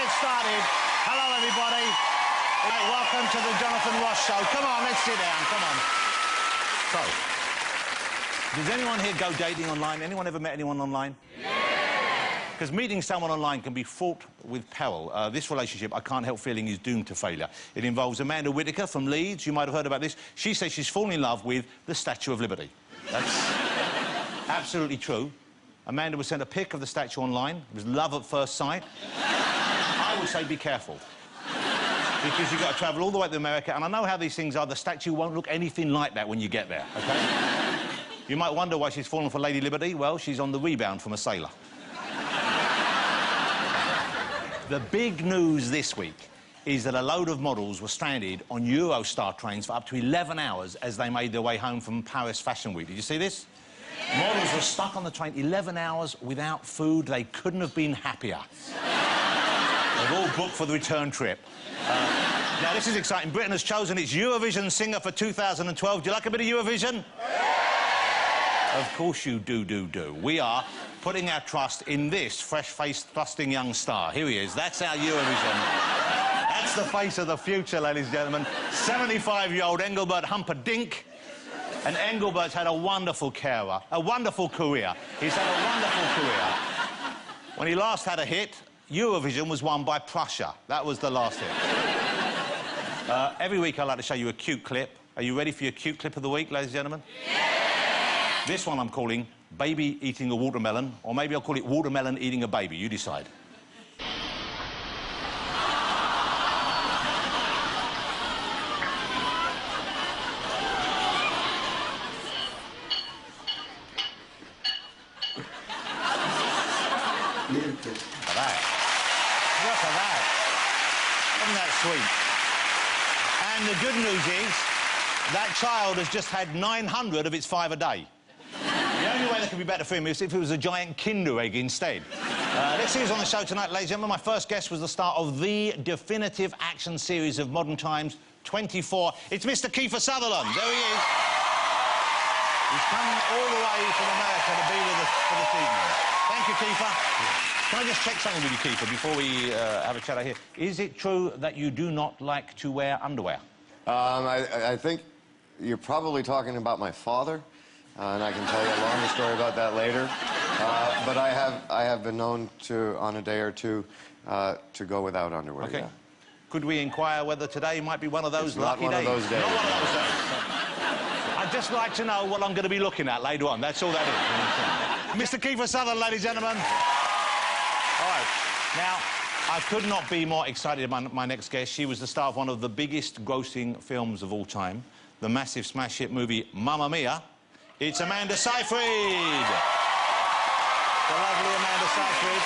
get started. Hello, everybody. Right, welcome to the Jonathan Ross Show. Come on, let's sit down. Come on. So, does anyone here go dating online? Anyone ever met anyone online? Because meeting someone online can be fraught with peril. This relationship, I can't help feeling, is doomed to failure. It involves Amanda Whittaker from Leeds. You might have heard about this. She says she's fallen in love with the Statue of Liberty. That's absolutely true. Amanda was sent a pic of the statue online. It was love at first sight. I would say be careful. Because you've got to travel all the way to America, and I know how these things are. The statue won't look anything like that when you get there, OK? You might wonder why she's fallen for Lady Liberty. Well, she's on the rebound from a sailor. The big news this week is that a load of models were stranded on Eurostar trains for up to 11 hours as they made their way home from Paris Fashion Week. Did you see this? Yeah. Models were stuck on the train 11 hours without food. They couldn't have been happier. They've all booked for the return trip. Now, this is exciting. Britain has chosen its Eurovision singer for 2012. Do you like a bit of Eurovision? Yeah. Of course you do. We are putting our trust in this fresh-faced, thrusting young star. Here he is. That's our Eurovision. That's the face of the future, ladies and gentlemen. 75-year-old Engelbert Humperdinck. And Engelbert's had a wonderful career. He's had a wonderful career. When he last had a hit, Eurovision was won by Prussia. That was the last hit. Every week I like to show you a cute clip. Are you ready for your cute clip of the week, ladies and gentlemen? Yeah! This one I'm calling Baby Eating a Watermelon, or maybe I'll call it Watermelon Eating a Baby. You decide. Look at that. Isn't that sweet? And the good news is that child has just had 900 of its 5 a day. The only way that could be better for him is if it was a giant Kinder egg instead. Let's see who's on the show tonight, ladies and gentlemen. My first guest was the star of the definitive action series of modern times, 24. It's Mr. Kiefer Sutherland. There he is. He's come all the way from America to be with us for this evening. Thank you, Kiefer. Can I just check something with you, Kiefer, before we have a chat out here? Is it true that you do not like to wear underwear? I think you're probably talking about my father, and I can tell you a longer story about that later. But I have been known to, on a day or two, to go without underwear. Okay. Yeah. Could we inquire whether today might be one of those lucky days? Not one of those days. Not one of those days. I'd just like to know what I'm going to be looking at later on. That's all that is. Mr. Kiefer Sutherland, ladies and gentlemen. All right. Now, I could not be more excited about my next guest. She was the star of one of the biggest grossing films of all time, the massive smash hit movie Mamma Mia. It's Amanda Seyfried. The lovely Amanda Seyfried.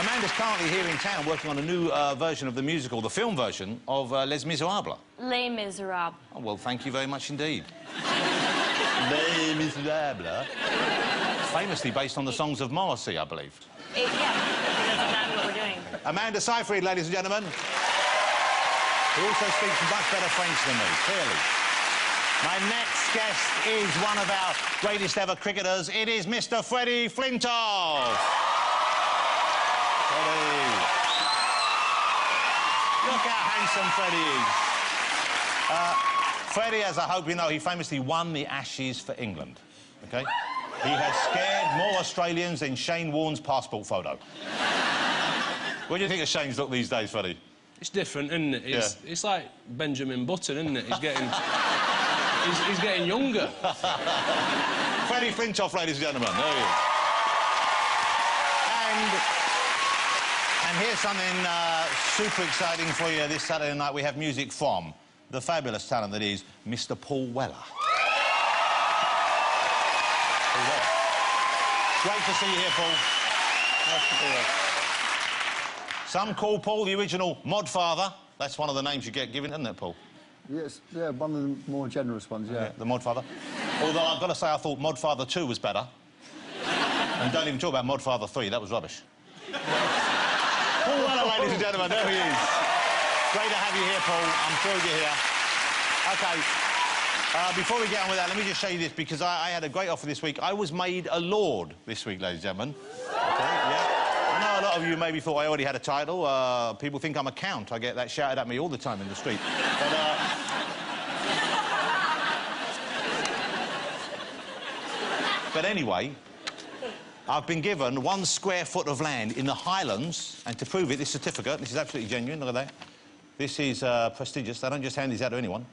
Amanda's currently here in town working on a new version of the musical, the film version of Les Miserables. Les Miserables. Oh, well, thank you very much indeed. Les Miserables. Famously based on the songs of Morrissey, I believe. Yeah, that's exactly what we're doing. Amanda Seyfried, ladies and gentlemen. Who also speaks much better French than me, clearly. My next guest is one of our greatest ever cricketers. It is Mr. Freddie Flintoff. Freddie. Look how handsome Freddie is. Freddie, as I hope you know, he famously won the Ashes for England, OK? He has scared more Australians than Shane Warne's passport photo. What do you think of Shane's look these days, Freddie? It's different, isn't it? It's like Benjamin Button, isn't it? He's getting... he's getting younger. Freddie Flintoff, ladies and gentlemen. There he is. And here's something super exciting for you this Saturday night. We have music from the fabulous talent that is Mr. Paul Weller. Great to see you here, Paul. Nice to be here. Some call Paul the original Mod Father. That's one of the names you get given, isn't it, Paul? Yes, yeah, one of the more generous ones, yeah. The Mod Father. Although I've got to say I thought Mod Father 2 was better. And don't even talk about Mod Father 3, that was rubbish. Paul Weller, ladies and gentlemen, there he is. Great to have you here, Paul. I'm thrilled you're here. OK. Before we get on with that, let me just show you this, because I had a great offer this week. I was made a lord this week, ladies and gentlemen. OK, yeah. I know a lot lot of you maybe thought I already had a title. People think I'm a count. I get that shouted at me all the time in the street. But anyway, I've been given 1 square foot of land in the Highlands, and to prove it, this certificate, this is absolutely genuine, look at that. This is prestigious. I don't just hand these out to anyone.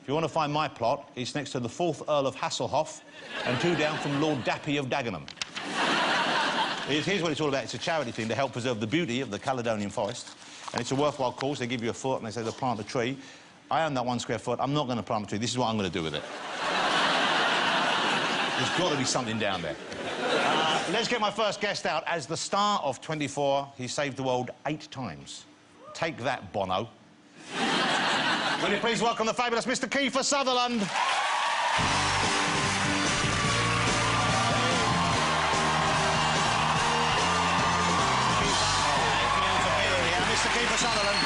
If you want to find my plot, it's next to the 4th Earl of Hasselhoff and 2 down from Lord Dappy of Dagenham. Here's what it's all about. It's a charity thing to help preserve the beauty of the Caledonian forest. And it's a worthwhile cause. They give you a foot and they say they'll plant a tree. I own that 1 square foot. I'm not going to plant a tree. This is what I'm going to do with it. There's got to be something down there. Let's get my first guest out. As the star of 24, he saved the world 8 times. Take that, Bono. Will you please welcome the fabulous Mr. Kiefer Sutherland? Mr. Kiefer Sutherland.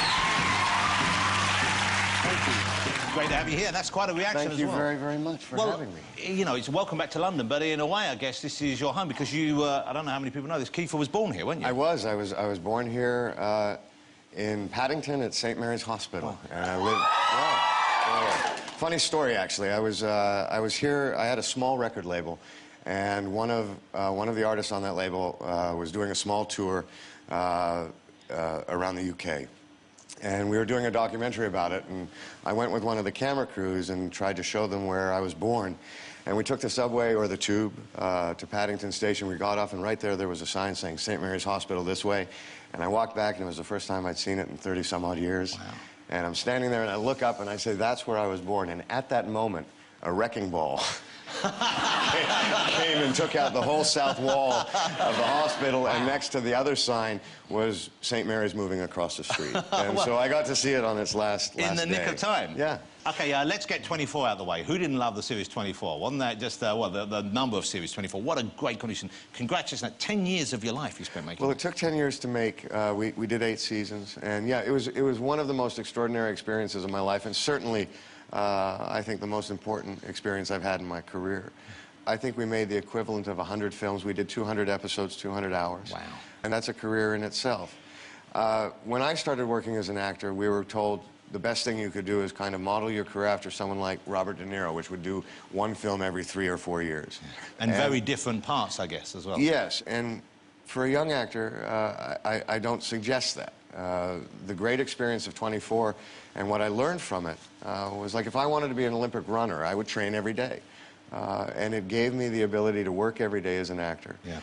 Thank you. Great to have you here. That's quite a reaction as well. Thank you very, very much for having me. You know, it's welcome back to London, but in a way, I guess this is your home because you, I don't know how many people know this, Kiefer was born here, weren't you? I was born here in Paddington at St. Mary's Hospital. Oh. And I lived... Funny story, actually. I was here, I had a small record label, and one of the artists on that label was doing a small tour around the UK. And we were doing a documentary about it, and I went with one of the camera crews and tried to show them where I was born. And we took the subway or the tube to Paddington Station. We got off, and right there was a sign saying St. Mary's Hospital this way. And I walked back, and it was the first time I'd seen it in 30-some-odd years. Wow. And I'm standing there, and I look up, and I say, that's where I was born. And at that moment, a wrecking ball came and took out the whole south wall of the hospital, and next to the other sign was St. Mary's moving across the street. And so I got to see it on its last day. In the nick of time? Yeah. OK, let's get 24 out of the way. Who didn't love the series 24? Wasn't that just, the number of series 24? What a great condition. Congratulations. 10 years of your life you spent making Well, it took 10 years to make. We did 8 seasons. And, yeah, it was one of the most extraordinary experiences of my life, and certainly, I think, the most important experience I've had in my career. I think we made the equivalent of 100 films. We did 200 episodes, 200 hours. Wow. And that's a career in itself. When I started working as an actor, we were told the best thing you could do is kind of model your career after someone like Robert De Niro, which would do 1 film every 3 or 4 years. And very different parts, I guess, as well. Yes, and for a young actor, I don't suggest that. The great experience of 24 and what I learned from it was like if I wanted to be an Olympic runner, I would train every day. And it gave me the ability to work every day as an actor. Yeah.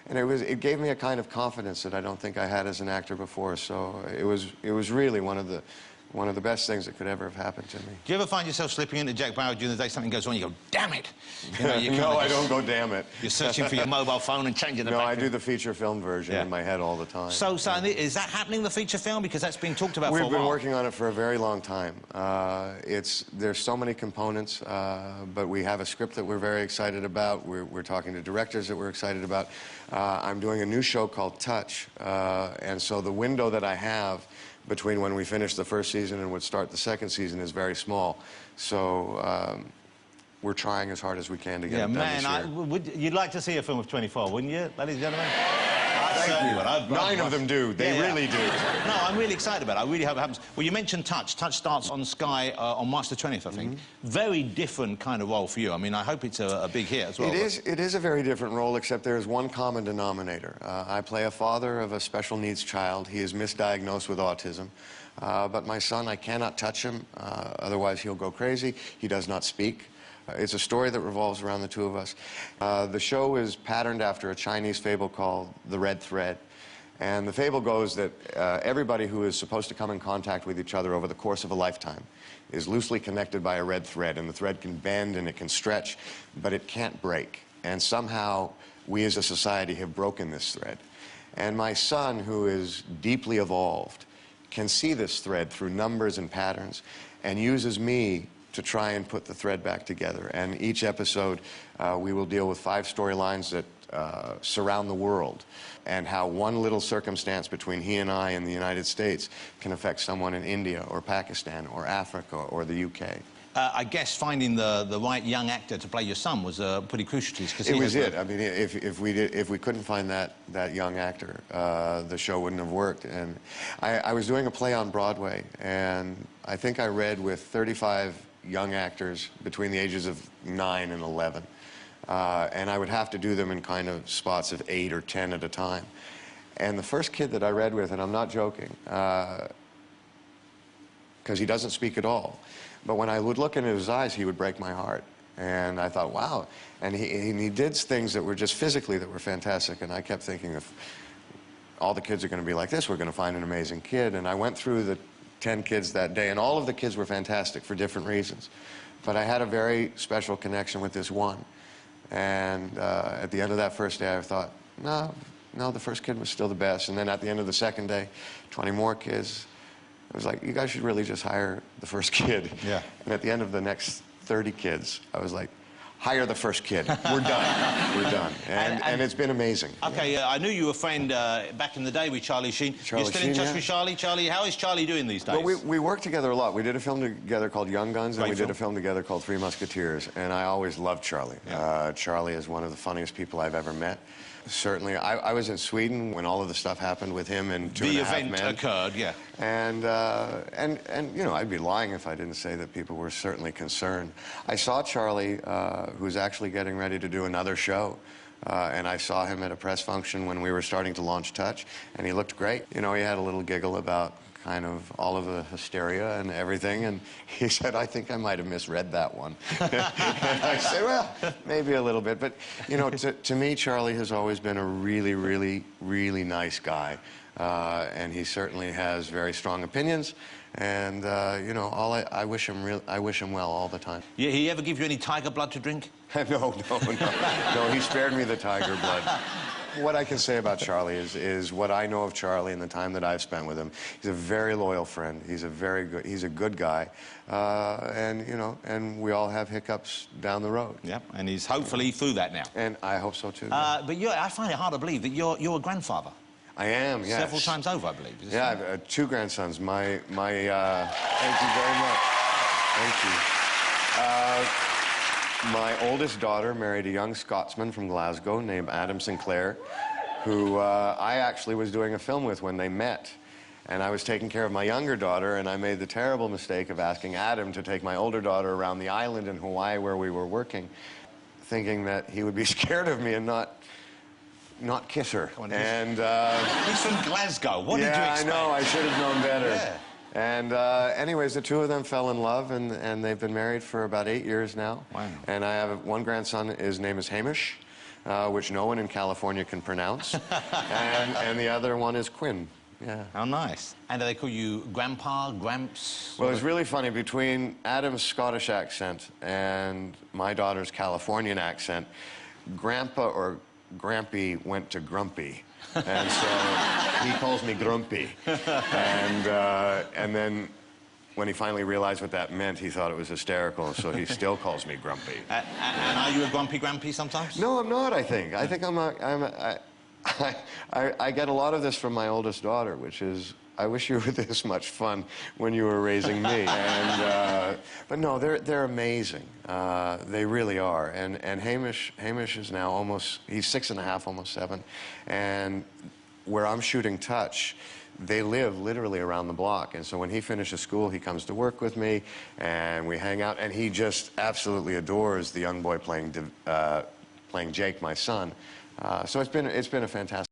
And it gave me a kind of confidence that I don't think I had as an actor before. So it was really one of the best things that could ever have happened to me. Do you ever find yourself slipping into Jack Bauer during the day, something goes on, you go, damn it? You know, No, I don't go, damn it. You're searching for your mobile phone and changing the No, I do the feature film version in my head all the time. So is that happening, the feature film? Because that's been talked about for a while. We've been working on it for a very long time. There's so many components, but we have a script that we're very excited about. We're talking to directors that we're excited about. I'm doing a new show called Touch, and so the window that I have between when we finish the first season and would start the second season is very small. So we're trying as hard as we can to get it done this year. You'd like to see a film of 24, wouldn't you, ladies and gentlemen? Thank you. 9 of them do. They really do. No, I'm really excited about it. I really hope it happens. Well, you mentioned Touch. Touch starts on Sky on March the 20th, I think. Very different kind of role for you. I mean, I hope it's a big hit as well. It is a very different role, except there is one common denominator. I play a father of a special needs child. He is misdiagnosed with autism. But my son, I cannot touch him, otherwise he'll go crazy. He does not speak. It's a story that revolves around the two of us. The show is patterned after a Chinese fable called The Red Thread. And the fable goes that everybody who is supposed to come in contact with each other over the course of a lifetime is loosely connected by a red thread, and the thread can bend and it can stretch, but it can't break. And somehow we as a society have broken this thread. And my son, who is deeply evolved, can see this thread through numbers and patterns and uses me to try and put the thread back together. And each episode, we will deal with 5 storylines that surround the world, and how one little circumstance between he and I in the United States can affect someone in India or Pakistan or Africa or the UK. I guess finding the right young actor to play your son was pretty crucial to this. It was it. I mean, if we couldn't find that young actor, the show wouldn't have worked. And I was doing a play on Broadway, and I think I read with 35 young actors between the ages of 9 and 11. And I would have to do them in kind of spots of 8 or 10 at a time. And the first kid that I read with, and I'm not joking, because he doesn't speak at all, but when I would look into his eyes, he would break my heart. And I thought, wow. And he did things that were just physically that were fantastic. And I kept thinking, if all the kids are going to be like this, we're going to find an amazing kid. And I went through the 10 kids that day, and all of the kids were fantastic for different reasons. But I had a very special connection with this one. And at the end of that first day, I thought, no, the first kid was still the best. And then at the end of the second day, 20 more kids. It was like, you guys should really just hire the first kid. Yeah. And at the end of the next 30 kids, I was like, hire the first kid. We're done. We're done. And it's been amazing. Okay, I knew you were a friend back in the day with Charlie Sheen. You're still in touch with Charlie? Charlie, how is Charlie doing these days? Well, we worked together a lot. We did a film together called Young Guns, and we did a film together called Three Musketeers. And I always loved Charlie. Yeah. Charlie is one of the funniest people I've ever met. Certainly, I was in Sweden when all of the stuff happened with him and Two and a Half Men. The event occurred, yeah. And you know, I'd be lying if I didn't say that people were certainly concerned. I saw Charlie, who's actually getting ready to do another show. And I saw him at a press function when we were starting to launch Touch, and he looked great. You know, he had a little giggle about kind of all of the hysteria and everything, and he said, I think I might have misread that one. And I said, well, maybe a little bit. But, you know, to me, Charlie has always been a really, really, really nice guy. And he certainly has very strong opinions. And, you know, I wish him well all the time. Yeah, he ever give you any tiger blood to drink? No, he spared me the tiger blood. What I can say about Charlie is what I know of Charlie and the time that I've spent with him. He's a very loyal friend. He's a good guy. And, you know, and we all have hiccups down the road. Yep, and he's hopefully through that now. And I hope so, too. But I find it hard to believe that you're a grandfather. I am, yes. Several times over, I believe. Yeah, I have 2 grandsons. Thank you very much. Thank you. My oldest daughter married a young Scotsman from Glasgow named Adam Sinclair, who I actually was doing a film with when they met. And I was taking care of my younger daughter, and I made the terrible mistake of asking Adam to take my older daughter around the island in Hawaii where we were working, thinking that he would be scared of me and not kiss her. And he's from Glasgow. What did you expect? Yeah, I know. I should have known better. Yeah. And anyways, the 2 of them fell in love, and they've been married for about 8 years now. Wow. And I have one grandson. His name is Hamish, which no one in California can pronounce. and the other one is Quinn. Yeah. How nice. And do they call you Grandpa, Gramps? Well, it's really funny. Between Adam's Scottish accent and my daughter's Californian accent, Grandpa or Grampy went to Grumpy. And so he calls me Grumpy. And then when he finally realized what that meant, he thought it was hysterical, so he still calls me Grumpy. And are you a grumpy Grampy sometimes? No, I'm not, I think. I think I get a lot of this from my oldest daughter, which is, I wish you were this much fun when you were raising me. But no, they're amazing. They really are. And Hamish is now he's 6.5, almost 7. And where I'm shooting Touch, they live literally around the block. And so when he finishes school, he comes to work with me, and we hang out. And he just absolutely adores the young boy playing Jake, my son. So it's been a fantastic